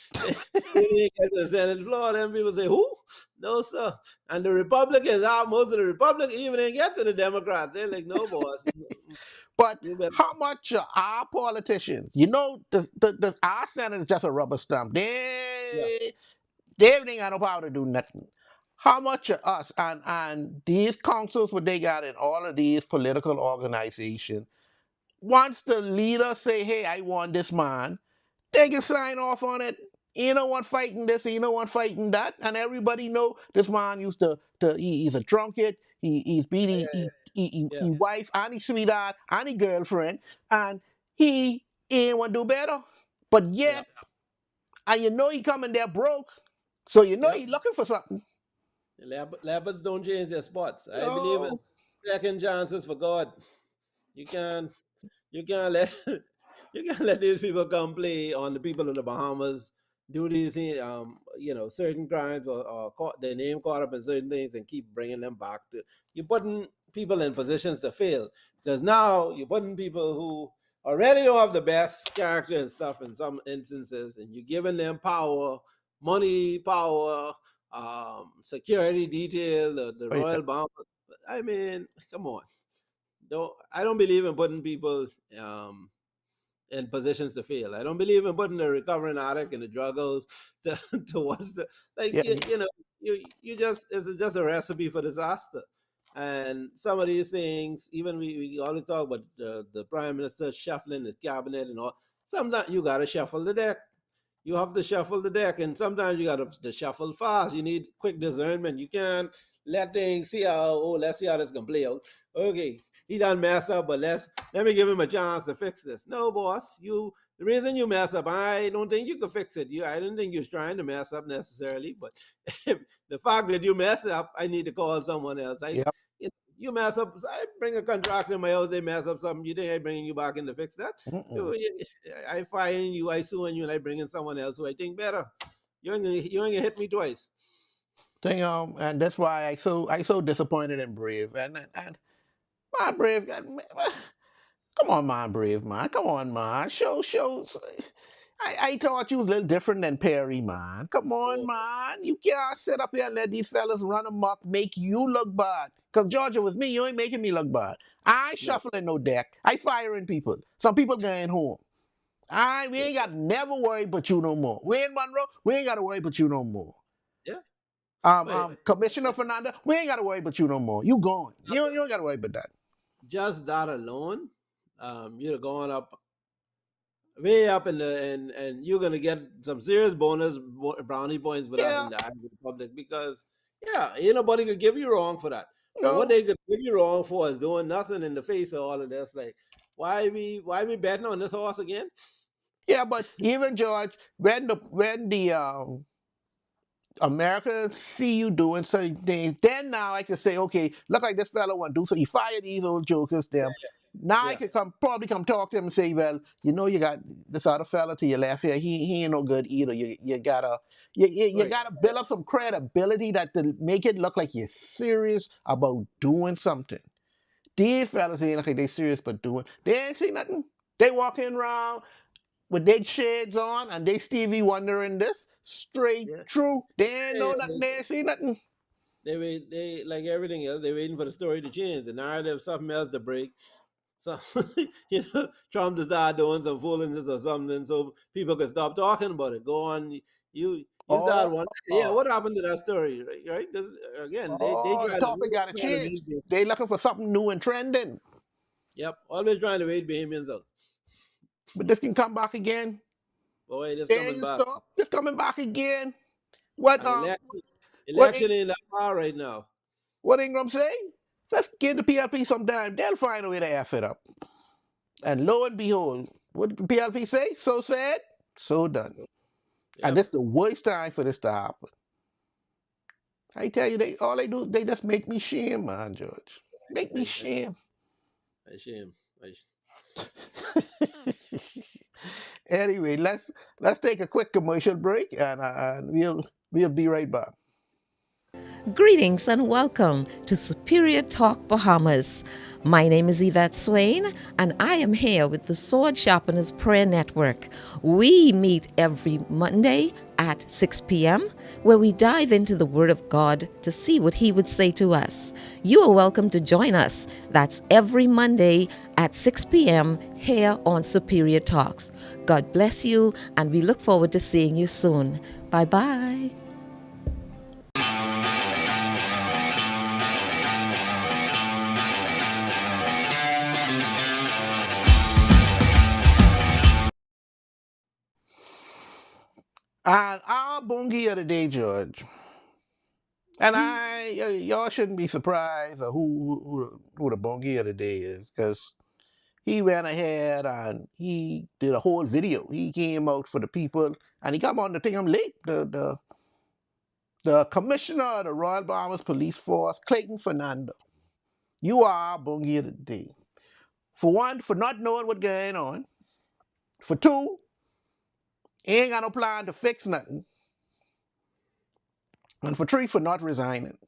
he didn't get to the Senate floor. Then people say, "Who? No, sir." And the Republicans, most of the Republicans, even didn't get to the Democrats. They're like, "No, boss, But you better." how much are our politicians? Our Senate is just a rubber stamp. Yeah, They ain't got no power to do nothing. How much of us and these councils, what they got in all of these political organizations, once the leader say, "Hey, I want this man," they can sign off on it. You know one fighting this, you know one fighting that, and everybody know this man used he's a drunkard, he's beat yeah, he wife and his sweetheart and his girlfriend, and he ain't want to do better. But yeah, yet, and you know he coming there broke, so you know yep. he looking for something. Leopards don't change their spots. I believe in Oh, second chances for God. You can you can't let you can't let these people come play on the people of the Bahamas, do these certain crimes or their name caught up in certain things and keep bringing them back to you're putting people in positions to fail because now you're putting people who already don't have the best character and stuff in some instances and you're giving them power, money, power, security detail, the wait, royal bomb. I mean, come on. I don't believe in putting people um, in positions to fail. I don't believe in putting the recovering addict and the druggers towards the like yeah, you just it's just a recipe for disaster. And some of these things, even we always talk about the prime minister shuffling his cabinet and all. Sometimes you gotta shuffle the deck. You have to shuffle the deck, and sometimes you got to shuffle fast. You need quick discernment. You can't let things see how. Oh, let's see how this can play out. Okay, he done mess up, but let me give him a chance to fix this. No, boss, you the reason you mess up, I don't think you could fix it. I don't think you're trying to mess up necessarily, but the fact that you mess up, I need to call someone else. Yep. You mess up. I bring a contractor in my house. They mess up something. You think I bringing you back in to fix that? Mm-mm. I firing you. I suing you, and I bring in someone else who I think better. You ain't gonna hit me twice. Thing, and that's why I so disappointed in Brave and my Brave got. Come on, man, Brave man. Come on, man. Show. I thought you was a little different than Perry, man. Come on, man. You can't sit up here and let these fellas run amok, make you look bad. Because Georgia was me, you ain't making me look bad. I ain't No. shuffling no deck. I firing people. Some people going home. We ain't got to never worry but you no more. We in Monroe, we ain't got to worry but you no more. Yeah. Commissioner Fernanda, we ain't got to worry but you no more. You going. You ain't got to worry about that. Just that alone, you're going up way up in and you're gonna get some serious brownie points for that Yeah, in the eyes of the public because ain't nobody could give you wrong for that. But what no. they could give you wrong for is doing nothing in the face of all of this. Like, why we betting on this horse again? Yeah, but even George, when the America see you doing certain things, then now I can say, okay, look like this fellow want to do so. He fired these old jokers, them. Now I Yeah, could probably come talk to him and say, well, you got this other fella to your left here. He ain't no good either. You gotta you right. gotta build up some credibility that to make it look like you're serious about doing something. These fellas ain't like they serious but doing. They ain't see nothing. They walking around with their shades on and they Stevie Wonder in this straight Yeah, true. They ain't yeah, know nothing. They ain't see nothing. they like everything else. They're waiting for the story to change, the narrative, something else to break. So Trump to start doing some foolishness or something, so people can stop talking about it. Go on, you Oh, start one. Yeah, what happened to that story, right? Because again, they the try to topic gotta change. They looking for something new and trending. yep, always trying to wait Bahamians out. But this can come back again. Boy, this They coming ain't back, stop. This coming back again. What and what election ain't that far right now. what Ingram say? Let's give the PLP some time. They'll find a way to F it up. And lo and behold, what did the PLP say? So sad, so done. And Yep, this the worst time for this to happen. I tell you, they do, they just make me shame, man, George. Make me I, shame. I shame. Anyway, let's take a quick commercial break, and we'll be right back. Greetings and welcome to Superior Talk Bahamas. My name is Yvette Swain, and I am here with the Sword Sharpeners Prayer Network. We meet every Monday at 6 p.m., where we dive into the Word of God to see what He would say to us. You are welcome to join us. That's every Monday at 6 p.m. here on Superior Talks. God bless you, and we look forward to seeing you soon. Bye-bye. And our bungie of the day, George. And y'all shouldn't be surprised of who the bungie of the day is, because he went ahead and he did a whole video. He came out for the people, and he come on the thing. I'm late. The commissioner of the Royal Bahamas Police Force, Clayton Fernando. You are our bungie of the day. For one, for not knowing what's going on. For two, he ain't got no plan to fix nothing. And for three, for not resigning.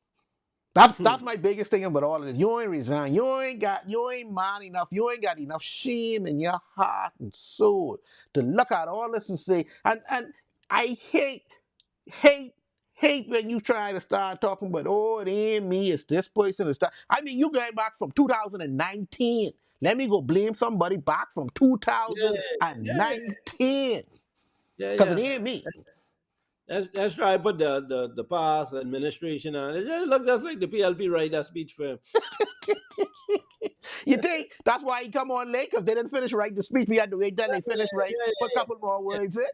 That's my biggest thing about all of this. You ain't resign. You ain't man enough. You ain't got enough shame in your heart and soul to look at all this and say, and I hate, hate when you try to start talking about, oh, it ain't me, it's this person, it's that. I mean, you going back from 2019. Let me go blame somebody back from Yeah, yeah, 2019. yeah, Because it yeah. ain't me. Let's try to put the past administration on. It just look just like the PLP write that speech for him. You think that's why he come on late? Because they didn't finish writing the speech. We had to wait till they finished writing. Yeah, Put a couple more yeah, words in.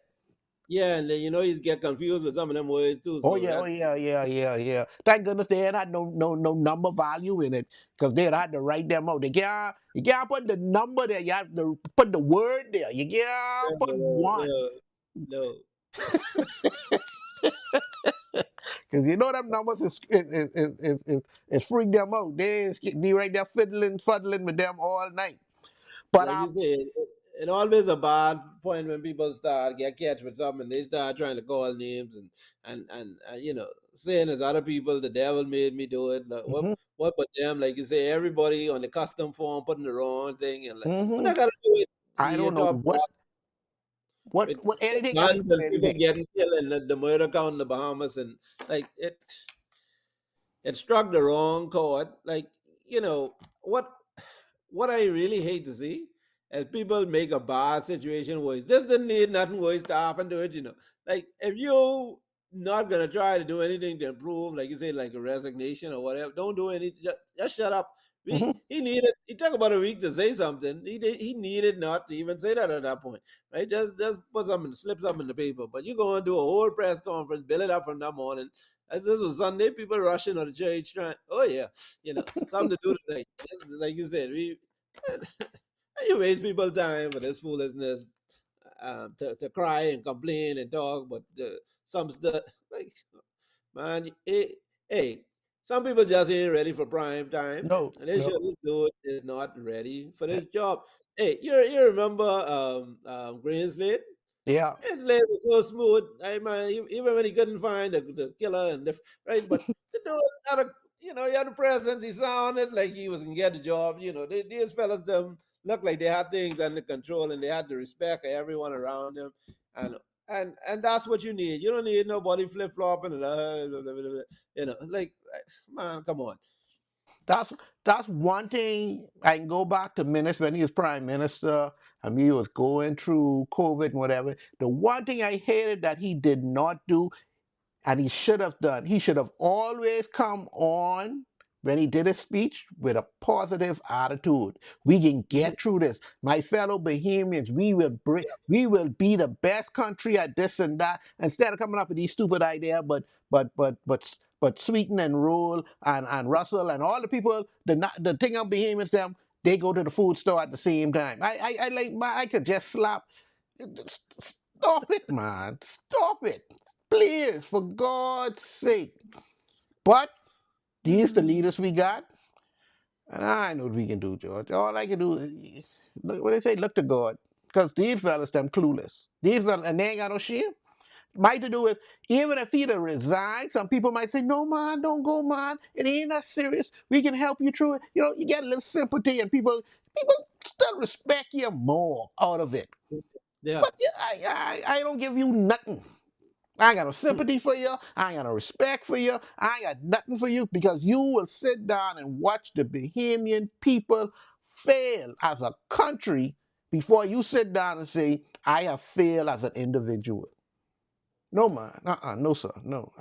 Yeah, and then he's get confused with some of them words too. Oh So yeah, oh that yeah, yeah, yeah, yeah. Thank goodness they ain't had no number value in it, because they'd had to write them out. You can't put the number there. You have to put the word there. You can't put one, no. because you know them numbers is freak them out. They be right there fuddling with them all night. But Like you say, it always a bad point when people start get catch with something and they start trying to call names and saying as other people the devil made me do it. Like, hmm what but them? Like you say, everybody on the custom form putting the wrong thing and like what hmm I gotta do with I you don't know talk with what anything got to do guns with and people anything. getting killed and the murder count in the Bahamas and like it struck the wrong chord. Like you know what what I really hate to see is people make a bad situation worse. This doesn't need nothing worse to happen to it. Like if you not gonna try to do anything to improve, like you say, like a resignation or whatever, don't do anything. Just shut up. hmm He needed. He took about a week to say something. He needed not to even say that at that point, right? Just put something, slip something in the paper. But you're going to do a whole press conference, build it up from that morning. As this was Sunday, people rushing to the church trying. Oh yeah, something to do tonight. Like you said, we you waste people's time for this foolishness, to cry and complain and talk, but some stuff like man, hey, some people just ain't ready for prime time, No, and they no, should dude is not ready for this job. Hey, you remember Green Slate? yeah. His leg was so smooth. I mean, even when he couldn't find the killer and right, but the dude had he had a presence. He sounded like he was gonna get the job. These fellas them looked like they had things under control and they had the respect of everyone around them, and and that's what you need. You don't need nobody flip flopping and like man, come on. That's that's one thing I can go back to Minister when he was prime minister and he was going through COVID and whatever. The one thing I hated that he did not do and he should have done. He should have always come on when he did his speech with a positive attitude. We can get through this. My fellow Bahamians, we will be the best country at this and that. Instead of coming up with these stupid ideas, but Sweeten and Rule and Russell and all the people, the thing of Bahamians, them, they go to the food store at the same time. I like I could just slap. Stop it, man. Stop it. Please, for God's sake. But these the leaders we got, and I know what we can do, George. All I can do is, what they say, look to God. Because these fellas, them clueless. These fellas, and they ain't got no shame. Might to do with, even if he'd have resigned, some people might say, no, man, don't go, man. It ain't that serious. We can help you through it. You get a little sympathy, and people still respect you more out of it. Yeah. But yeah, I don't give you nothing. I ain't got no sympathy for you. I ain't got no respect for you. I ain't got nothing for you because you will sit down and watch the Bahamian people fail as a country before you sit down and say, I have failed as an individual. No, man. No, sir. No.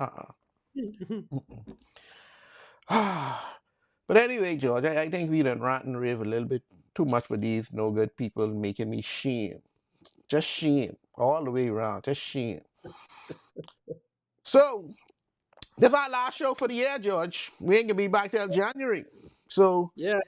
But anyway, George, I think we done rant and rave a little bit too much for these no good people making me shame. Just shame. All the way around. Just shame. So, this is our last show for the year, George. We ain't gonna be back till January. So Yeah.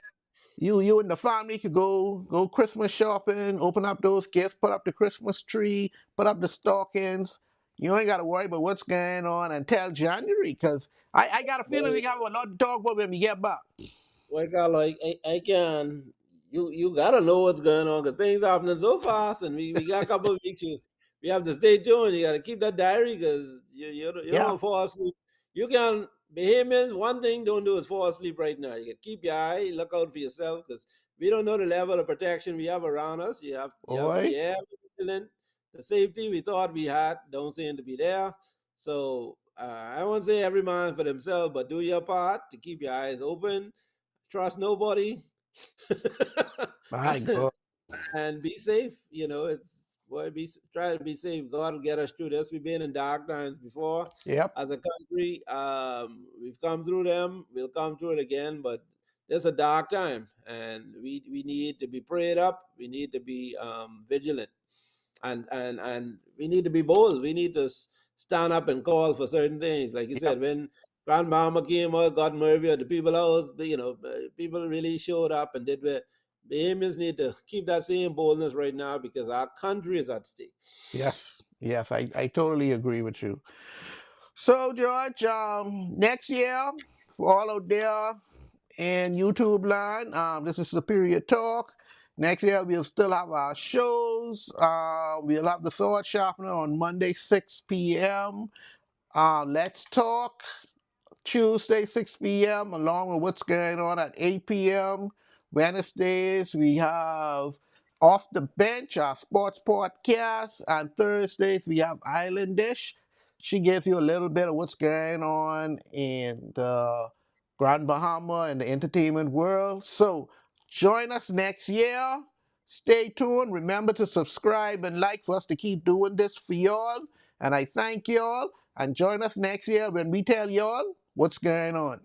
you and the family could go Christmas shopping, open up those gifts, put up the Christmas tree, put up the stockings. You ain't gotta worry about what's going on until January, because I got a feeling we got a lot to talk about when we get back. Well, God, like I can, you gotta know what's going on because things happening so fast, and we got a couple of weeks. We have to stay tuned. You gotta keep that diary because you don't Yeah. wanna fall asleep. You can Bahamians. One thing don't do is fall asleep right now. You can keep your eye, look out for yourself because we don't know the level of protection we have around us. You have to be Boy. ever vigilant. The safety we thought we had don't seem to be there. So I won't say every man for themselves, but do your part to keep your eyes open, trust nobody, My God. and be safe. It's boy, try to be safe. God will get us through this. We've been in dark times before Yep. as a country. We've come through them. We'll come through it again, but there's a dark time, and we need to be prayed up. We need to be vigilant. and we need to be bold. We need to stand up and call for certain things. Like you said, when Grand Bahama came out, got Murphy, the people out, people really showed up and did what. Bahamians need to keep that same boldness right now because our country is at stake. Yes, yes, I totally agree with you. So, George, next year, for all out there in YouTube land, this is Superior Talk. Next year, we'll still have our shows. We'll have the Sword Sharpener on Monday, 6 p.m. Let's Talk Tuesday, 6 p.m., along with what's going on at 8 p.m. Wednesdays, we have Off the Bench, our sports podcast. And Thursdays, we have Island Dish. She gives you a little bit of what's going on in the Grand Bahama and the entertainment world. So join us next year. Stay tuned. Remember to subscribe and like for us to keep doing this for y'all. And I thank y'all. And join us next year when we tell y'all what's going on.